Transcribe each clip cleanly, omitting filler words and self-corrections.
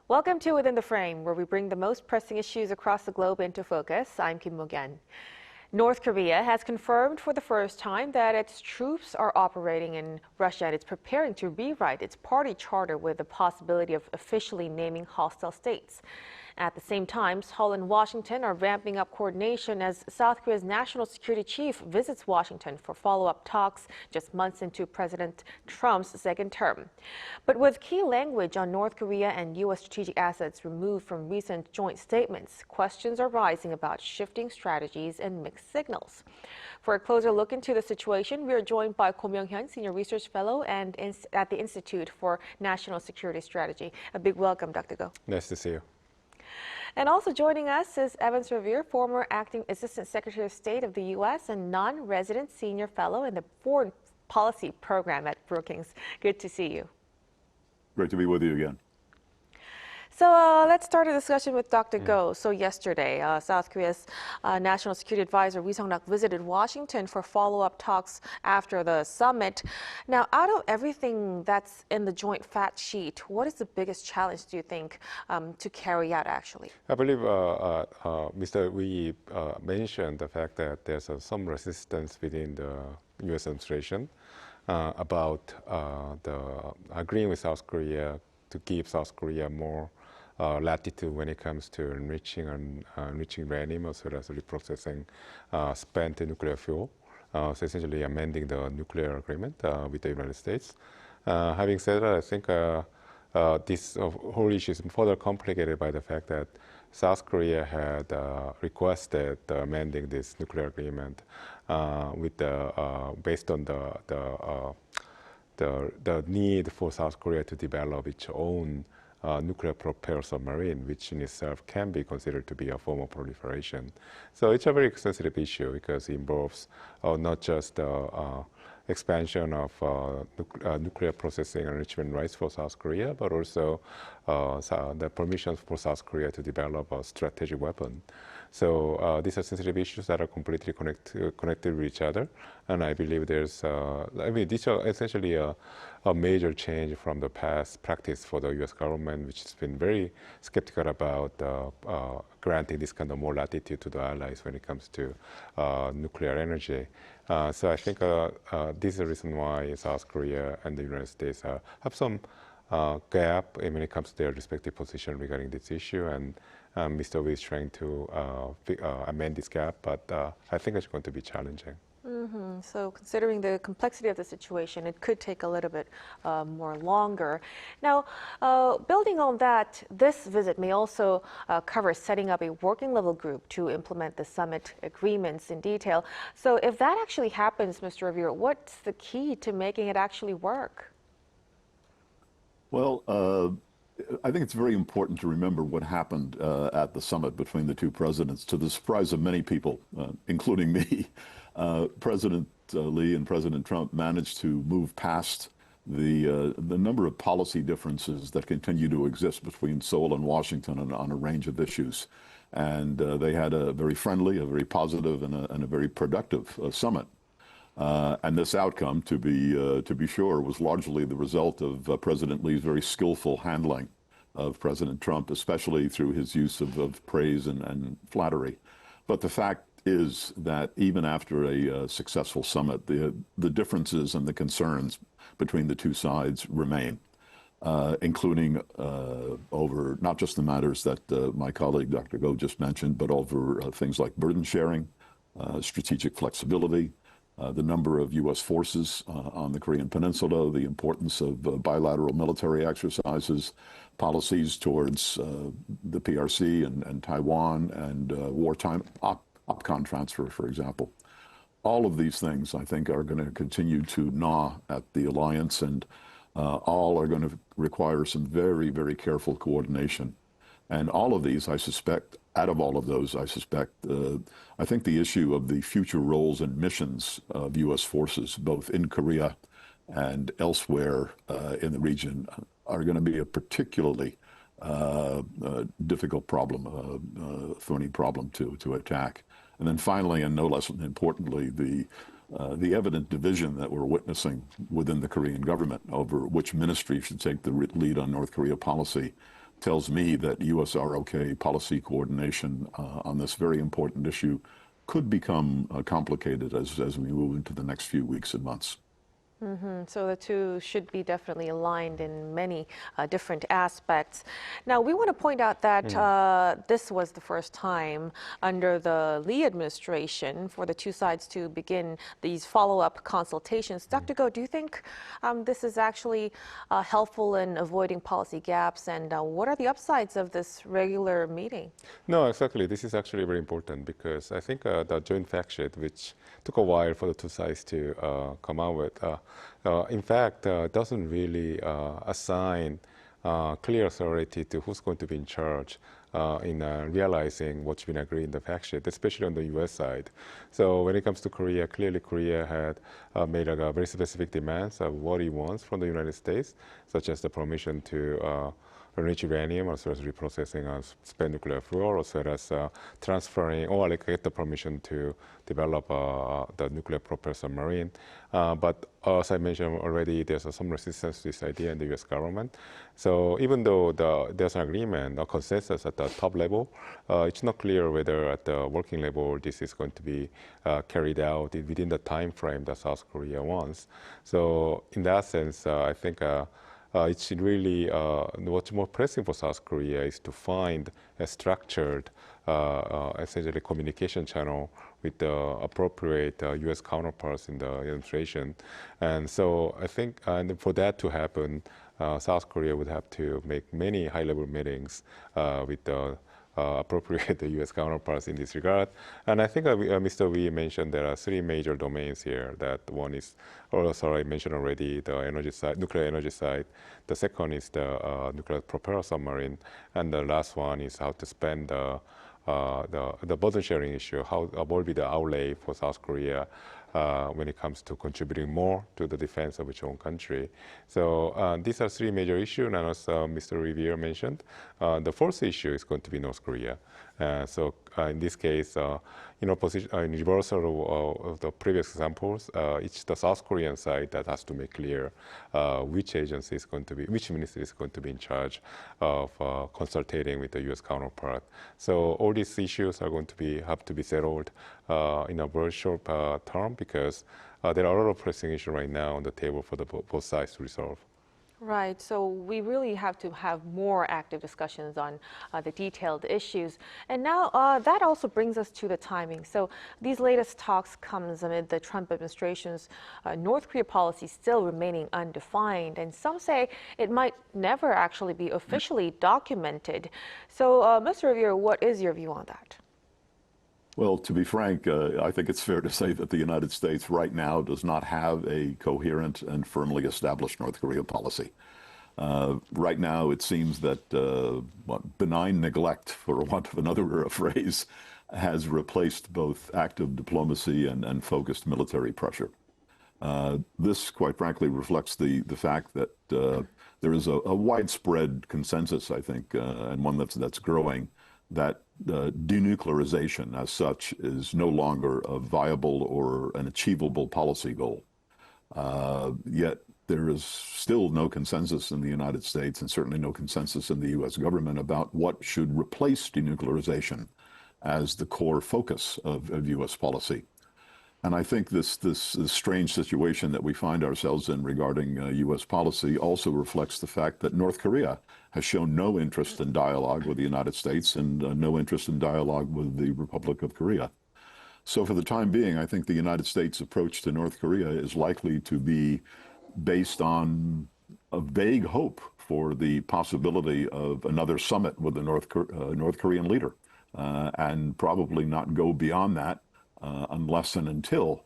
Welcome to Within the Frame, where we bring the most pressing issues across the globe into focus. I'm Kim Mok-yeon. North Korea has confirmed for the first time that its troops are operating in Russia and it's preparing to rewrite its party charter with the possibility of officially naming hostile states. At the same time, Seoul and Washington are ramping up coordination as South Korea's national security chief visits Washington for follow-up talks just months into President Trump's second term. But with key language on North Korea and U.S. strategic assets removed from recent joint statements, questions are rising about shifting strategies and mixed signals. For a closer look into the situation, we are joined by Go Myong-hyun, Senior Research Fellow and at the Institute for National Security Strategy. A big welcome, Dr. Go. Nice to see you. And also joining us is Evans Revere, former Acting Assistant Secretary of State of the U.S. and non-resident Senior Fellow in the Foreign Policy Program at Brookings. Good to see you. Great to be with you again. So let's start a discussion with Dr. Go. So yesterday, South Korea's National Security Advisor Ri Sung-rak visited Washington for follow-up talks after the summit. Now, out of everything that's in the joint fact sheet, what is the biggest challenge, do you think, to carry out, actually? I believe Mr. Ri mentioned the fact that there's some resistance within the U.S. administration about the agreeing with South Korea to give South Korea more latitude when it comes to enriching uranium as well as reprocessing spent nuclear fuel. So essentially amending the nuclear agreement with the United States. Having said that, I think this whole issue is further complicated by the fact that South Korea had requested amending this nuclear agreement with based on the need for South Korea to develop its own nuclear-propelled submarine, which in itself can be considered to be a form of proliferation. So it's a very sensitive issue because it involves not just expansion of nuclear processing and enrichment rights for South Korea, but also the permissions for South Korea to develop a strategic weapon. So these are sensitive issues that are completely connected with each other, and I believe there's, these are essentially a major change from the past practice for the U.S. government, which has been very skeptical about granting this kind of more latitude to the allies when it comes to nuclear energy. So I think this is the reason why South Korea and the United States have some gap when it comes to their respective position regarding this issue, and Mr. Wi is trying to amend this gap, but I think it's going to be challenging. So considering the complexity of the situation, it could take a little bit more longer. Now, building on that, this visit may also cover setting up a working level group to implement the summit agreements in detail. So if that actually happens, Mr. Revere, what's the key to making it actually work? Well, I think it's very important to remember what happened at the summit between the two presidents. To the surprise of many people, including me, President Lee and President Trump managed to move past the number of policy differences that continue to exist between Seoul and Washington on a range of issues. And they had a very friendly, a very positive, and a very productive summit. And this outcome, to be sure, was largely the result of President Lee's very skillful handling of President Trump, especially through his use of praise and flattery. But the fact is that even after a successful summit, the differences and the concerns between the two sides remain, including over not just the matters that my colleague Dr. Go just mentioned, but over things like burden sharing, strategic flexibility, the number of U.S. forces on the Korean Peninsula, the importance of bilateral military exercises, policies towards the PRC and Taiwan, and wartime OPCON transfer, for example. All of these things, I think, are going to continue to gnaw at the alliance, and all are going to require some very, very careful coordination. And all of these, I suspect, out of all of those, I think the issue of the future roles and missions of U.S. forces, both in Korea and elsewhere in the region, are going to be a particularly difficult problem, thorny problem to attack. And then finally, and no less importantly, the evident division that we're witnessing within the Korean government over which ministry should take the lead on North Korea policy tells me that U.S. ROK policy coordination on this very important issue could become complicated as we move into the next few weeks and months. So the two should be definitely aligned in many different aspects. Now, we want to point out that this was the first time under the Lee administration for the two sides to begin these follow-up consultations. Dr. Go, do you think this is actually helpful in avoiding policy gaps, and what are the upsides of this regular meeting? No, exactly. This is actually very important because I think the joint fact sheet, which took a while for the two sides to come out with, in fact, doesn't really assign clear authority to who's going to be in charge in realizing what's been agreed in the fact sheet, especially on the U.S. side. So when it comes to Korea, clearly Korea had made a very specific demands of what it wants from the United States, such as the permission to enrich uranium, as well as reprocessing spent nuclear fuel, as well as transferring or get the permission to develop the nuclear propelled submarine. But as I mentioned already, there's some resistance to this idea in the U.S. government. So even though there's an agreement, a consensus at the top level, it's not clear whether at the working level this is going to be carried out within the time frame that South Korea wants. So in that sense, I think it's really what's more pressing for South Korea is to find a structured, essentially communication channel with the appropriate U.S. counterparts in the administration. And so I think and for that to happen, South Korea would have to make many high-level meetings with the appropriate U.S. counterparts in this regard. And I think Mr. Wee mentioned there are three major domains here. That one is, I mentioned already, the energy side, nuclear energy side. The second is the nuclear propelled submarine. And the last one is how to spend the burden sharing issue, what will be the outlay for South Korea when it comes to contributing more to the defense of its own country. So these are three major issues, and as Mr. Revere mentioned, the fourth issue is going to be North Korea. So in this case, in reversal of the previous examples, it's the South Korean side that has to make clear which agency is going to be, which ministry is going to be in charge of consulting with the U.S. counterpart. So all these issues are going to have to be settled in a very short term because there are a lot of pressing issues right now on the table for both sides to resolve. Right, so we really have to have more active discussions on the detailed issues. And now that also brings us to the timing. So these latest talks comes amid the Trump administration's North Korea policy still remaining undefined. And some say it might never actually be officially documented. So Mr. Revere, what is your view on that? Well, to be frank, I think it's fair to say that the United States right now does not have a coherent and firmly established North Korea policy. Right now, it seems that benign neglect, for want of another phrase, has replaced both active diplomacy and focused military pressure. This, quite frankly, reflects the fact that there is a widespread consensus, I think, and one that's growing, that denuclearization as such is no longer a viable or an achievable policy goal. Yet there is still no consensus in the United States and certainly no consensus in the U.S. government about what should replace denuclearization as the core focus of U.S. policy. And I think this strange situation that we find ourselves in regarding U.S. policy also reflects the fact that North Korea has shown no interest in dialogue with the United States and no interest in dialogue with the Republic of Korea. So for the time being, I think the United States' approach to North Korea is likely to be based on a vague hope for the possibility of another summit with the North Korean leader, and probably not go beyond that unless and until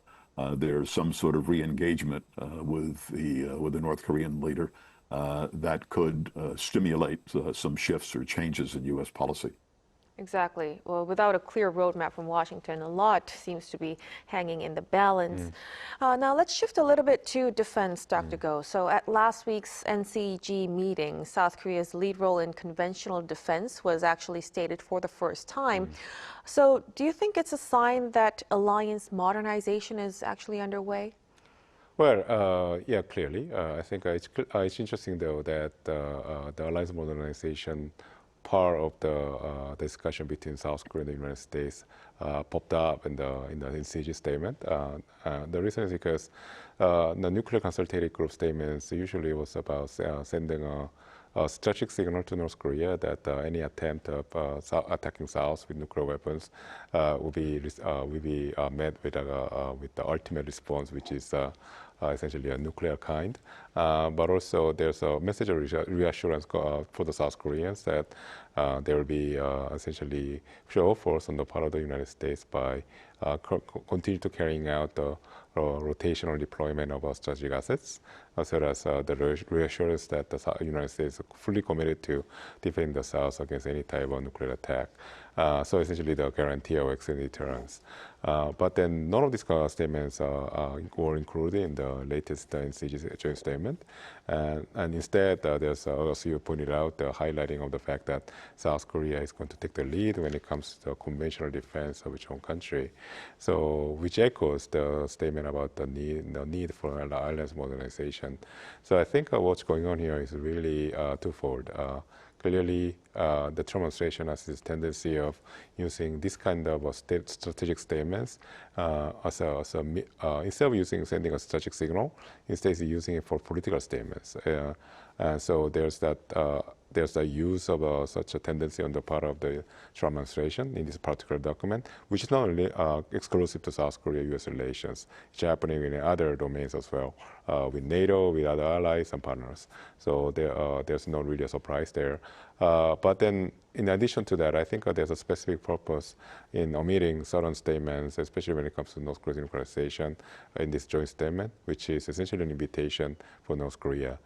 there's some sort of re-engagement with the North Korean leader that could stimulate some shifts or changes in U.S. policy. Exactly. Well, without a clear roadmap from Washington, a lot seems to be hanging in the balance. Now, let's shift a little bit to defense, Dr. Go. So at last week's NCG meeting, South Korea's lead role in conventional defense was actually stated for the first time. So do you think it's a sign that alliance modernization is actually underway? Well, yeah, clearly. I think it's interesting, though, that the alliance modernization part of the discussion between South Korea and the United States popped up in the NCG statement. The reason is because the nuclear consultative group statements usually was about sending a strategic signal to North Korea that any attempt of attacking South with nuclear weapons will be met with the ultimate response, which is essentially a nuclear kind. But also there's a message of reassurance for the South Koreans that there will be essentially show of force on the part of the United States by continue to carrying out the rotational deployment of our strategic assets, as well as the reassurance that the United States is fully committed to defend the South against any type of nuclear attack. So essentially the guarantee of extended deterrence. But then none of these statements were included in the latest NCG joint statement. And instead, there's, as you pointed out, the highlighting of the fact that South Korea is going to take the lead when it comes to conventional defense of its own country. So, which echoes the statement about the need for alliance modernization. So I think what's going on here is really twofold. Clearly, the Trump administration has this tendency of using this kind of strategic statements instead of sending a strategic signal, instead is using it for political statements. So there's the use of such a tendency on the part of the Trump administration in this particular document, which is not only exclusive to South Korea-U.S. relations. It's happening in other domains as well, with NATO, with other allies and partners. So there's not really a surprise there. But then, in addition to that, I think there's a specific purpose in omitting certain statements, especially when it comes to North Korea's nuclearization in this joint statement, which is essentially an invitation for North Korea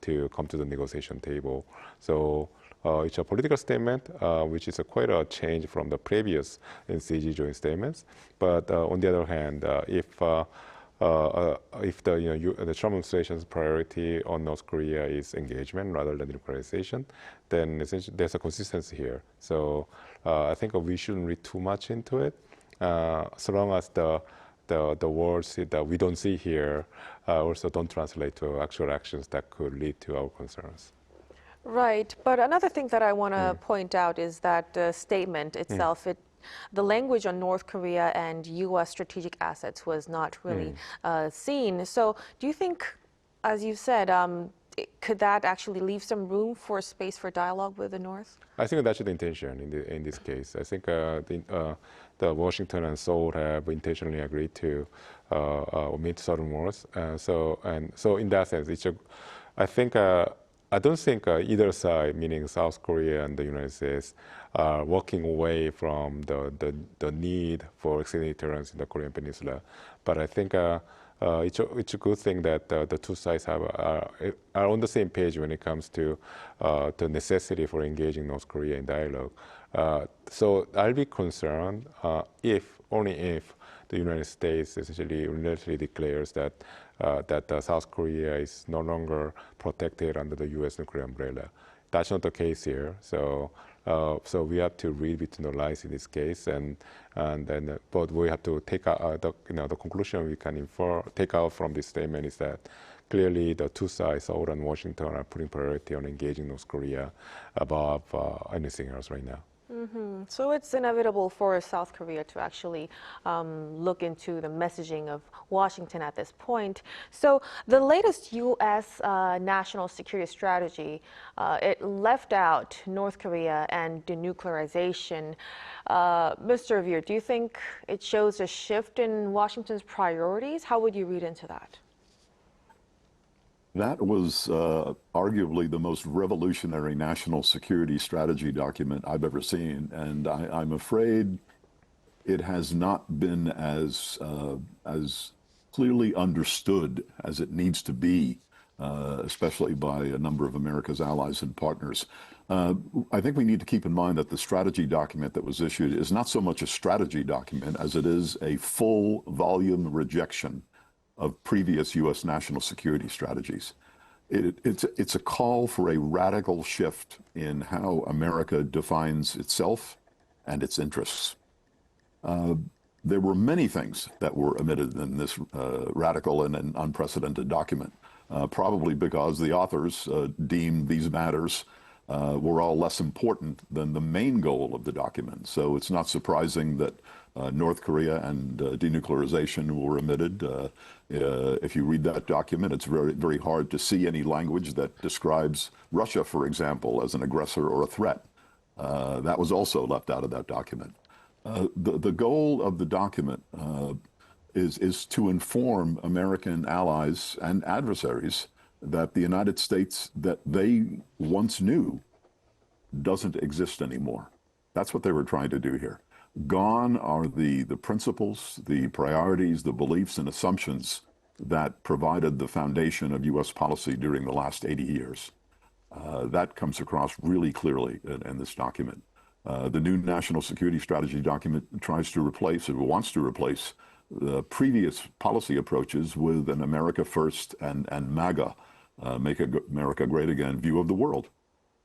to come to the negotiation table. So it's a political statement, which is quite a change from the previous NCG joint statements. But on the other hand, if the Trump administration's priority on North Korea is engagement rather than nuclearization, then essentially there's a consistency here. So I think we shouldn't read too much into it, so long as the words that we don't see here also don't translate to actual actions that could lead to our concerns. Right, but another thing that I want to point out is that statement itself, the language on North Korea and U.S. strategic assets was not really seen. So do you think, as you said, could that actually leave some room for space for dialogue with the North? I think that's the intention in this case. I think the Washington and Seoul have intentionally agreed to omit certain words. So in that sense, I don't think either side, meaning South Korea and the United States, are walking away from the need for extended deterrence in the Korean Peninsula. But I think it's a good thing that the two sides are on the same page when it comes to the necessity for engaging North Korea in dialogue. So I'll be concerned only if the United States essentially unilaterally declares that South Korea is no longer protected under the U.S. nuclear umbrella. That's not the case here. So we have to read between the lines in this case, but we have to take out the conclusion we can take out from this statement is that clearly the two sides, Seoul and Washington, are putting priority on engaging North Korea above anything else right now. So it's inevitable for South Korea to actually look into the messaging of Washington at this point. So the latest U.S. national security strategy, it left out North Korea and denuclearization. Mr. Revere, do you think it shows a shift in Washington's priorities? How would you read into that? That was arguably the most revolutionary national security strategy document I've ever seen, and I'm afraid it has not been as clearly understood as it needs to be, especially by a number of America's allies and partners. I think we need to keep in mind that the strategy document that was issued is not so much a strategy document as it is a full volume rejection of previous U.S. national security strategies. It's a call for a radical shift in how America defines itself and its interests. There were many things that were omitted in this radical and unprecedented document, probably because the authors deemed these matters were all less important than the main goal of the document. So it's not surprising that North Korea and denuclearization were omitted. If you read that document, it's very, very hard to see any language that describes Russia, for example, as an aggressor or a threat. That was also left out of that document. The goal of the document is to inform American allies and adversaries that the United States that they once knew doesn't exist anymore. That's what they were trying to do here. Gone are the principles, the priorities, the beliefs and assumptions that provided the foundation of U.S. policy during the last 80 years. That comes across really clearly in this document. The new National Security Strategy document tries to replace, or wants to replace, the previous policy approaches with an America First and MAGA, Make America Great Again view of the world.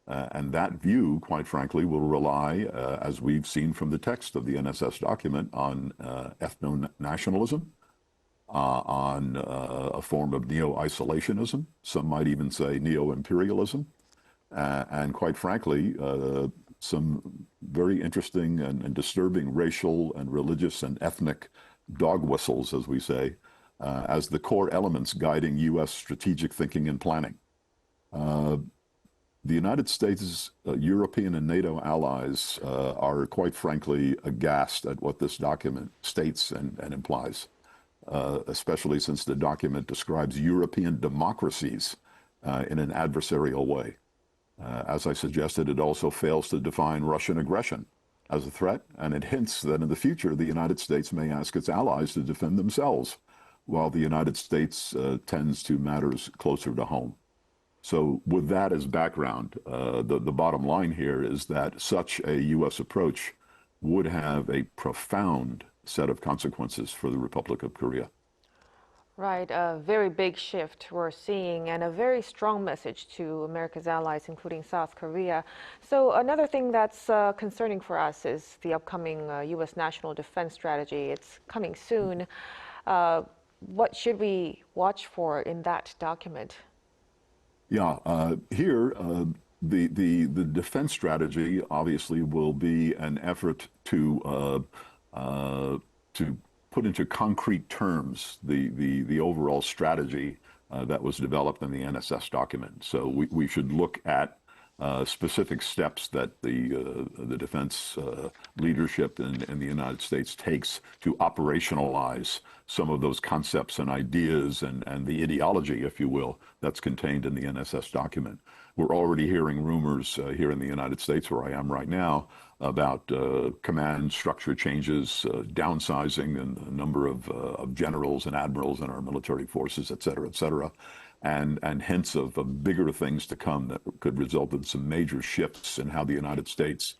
And that view, quite frankly, will rely, as we've seen from the text of the NSS document, on ethno-nationalism, on a form of neo-isolationism. Some might even say neo-imperialism. And quite frankly, some very interesting and disturbing racial and religious and ethnic dog whistles, as we say, as the core elements guiding U.S. strategic thinking and planning. The United States, European and NATO allies are quite frankly aghast at what this document states and implies, especially since the document describes European democracies in an adversarial way. As I suggested, it also fails to define Russian aggression as a threat, and it hints that in the future the United States may ask its allies to defend themselves, while the United States tends to matters closer to home. So with that as background, the bottom line here is that such a U.S. approach would have a profound set of consequences for the Republic of Korea. Right, a very big shift we're seeing and a very strong message to America's allies, including South Korea. So another thing that's concerning for us is the upcoming U.S. National Defense Strategy. It's coming soon. What should we watch for in that document? Yeah, here, the defense strategy obviously will be an effort to put into concrete terms the overall strategy that was developed in the NSS document. So we should look at specific steps that the defense leadership in the United States takes to operationalize some of those concepts and ideas and the ideology, if you will, that's contained in the NSS document. We're already hearing rumors here in the United States, where I am right now, about command structure changes, downsizing and the number of generals and admirals in our military forces, et cetera, and hints of bigger things to come that could result in some major shifts in how the United States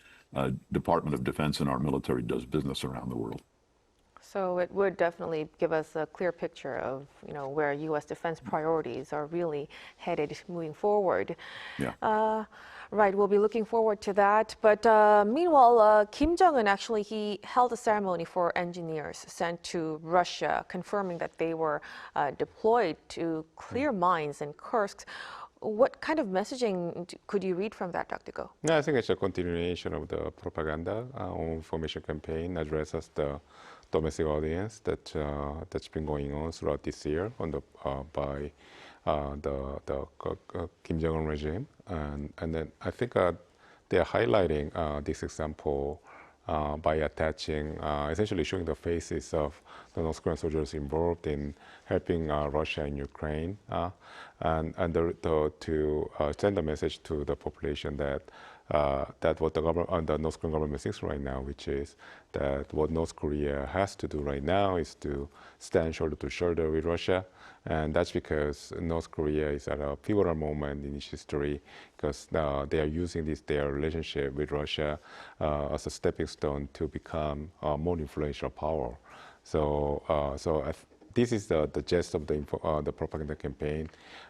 Department of Defense and our military does business around the world. So it would definitely give us a clear picture of, where U.S. defense priorities are really headed moving forward. Yeah. Right, we'll be looking forward to that. But meanwhile, Kim Jong-un actually, he held a ceremony for engineers sent to Russia, confirming that they were deployed to clear mines in Kursk. What kind of messaging could you read from that, Dr. Go? No, I think it's a continuation of the propaganda information campaign addresses the domestic audience that's been going on throughout this year by the Kim Jong-un regime, and then I think they are highlighting this example by attaching, essentially showing the faces of the North Korean soldiers involved in helping Russia and Ukraine, and to send a message to the population that what the North Korean government thinks right now, which is that what North Korea has to do right now is to stand shoulder to shoulder with Russia. And that's because North Korea is at a pivotal moment in its history, because they are using their relationship with Russia as a stepping stone to become a more influential power. This is the gist of the propaganda campaign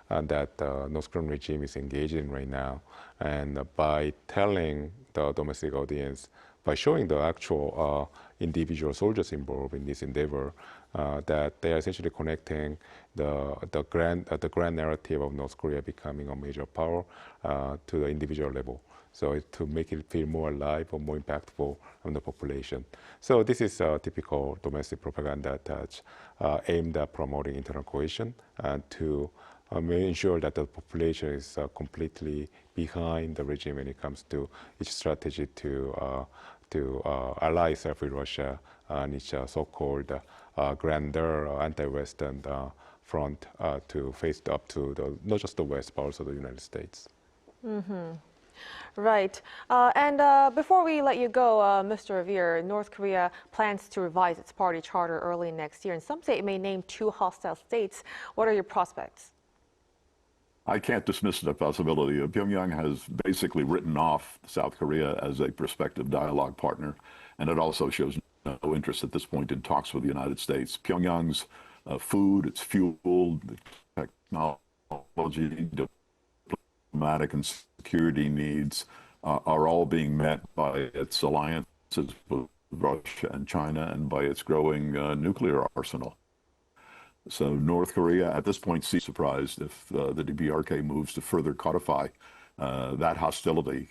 that the North Korean regime is engaged in right now. And by telling the domestic audience, by showing the actual individual soldiers involved in this endeavor, that they are essentially connecting the grand narrative of North Korea becoming a major power to the individual level. So to make it feel more alive or more impactful on the population. So this is typical domestic propaganda that's aimed at promoting internal cohesion and to ensure that the population is completely behind the regime when it comes to its strategy to ally itself with Russia and its so-called grander anti-Western front to face up to not just the West, but also the United States. Right. And before we let you go, Mr. Revere, North Korea plans to revise its party charter early next year, and some say it may name 2 hostile states. What are your prospects? I can't dismiss the possibility. Pyongyang has basically written off South Korea as a prospective dialogue partner, and it also shows no interest at this point in talks with the United States. Pyongyang's food, its fuel, technology, diplomatic and security needs are all being met by its alliances with Russia and China and by its growing nuclear arsenal. So North Korea at this point seems surprised if the DPRK moves to further codify that hostility,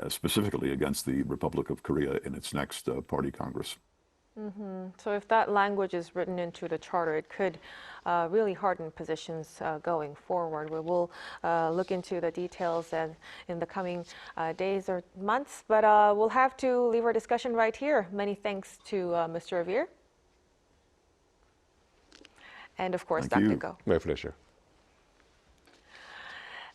specifically against the Republic of Korea in its next party Congress. So if that language is written into the charter, it could really harden positions going forward. We will look into the details in the coming days or months, but we'll have to leave our discussion right here. Many thanks to Mr. Revere. And of course, Dr. Go. My pleasure.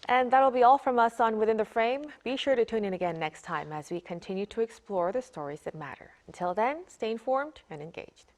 And that'll be all from us on Within the Frame. Be sure to tune in again next time as we continue to explore the stories that matter. Until then, stay informed and engaged.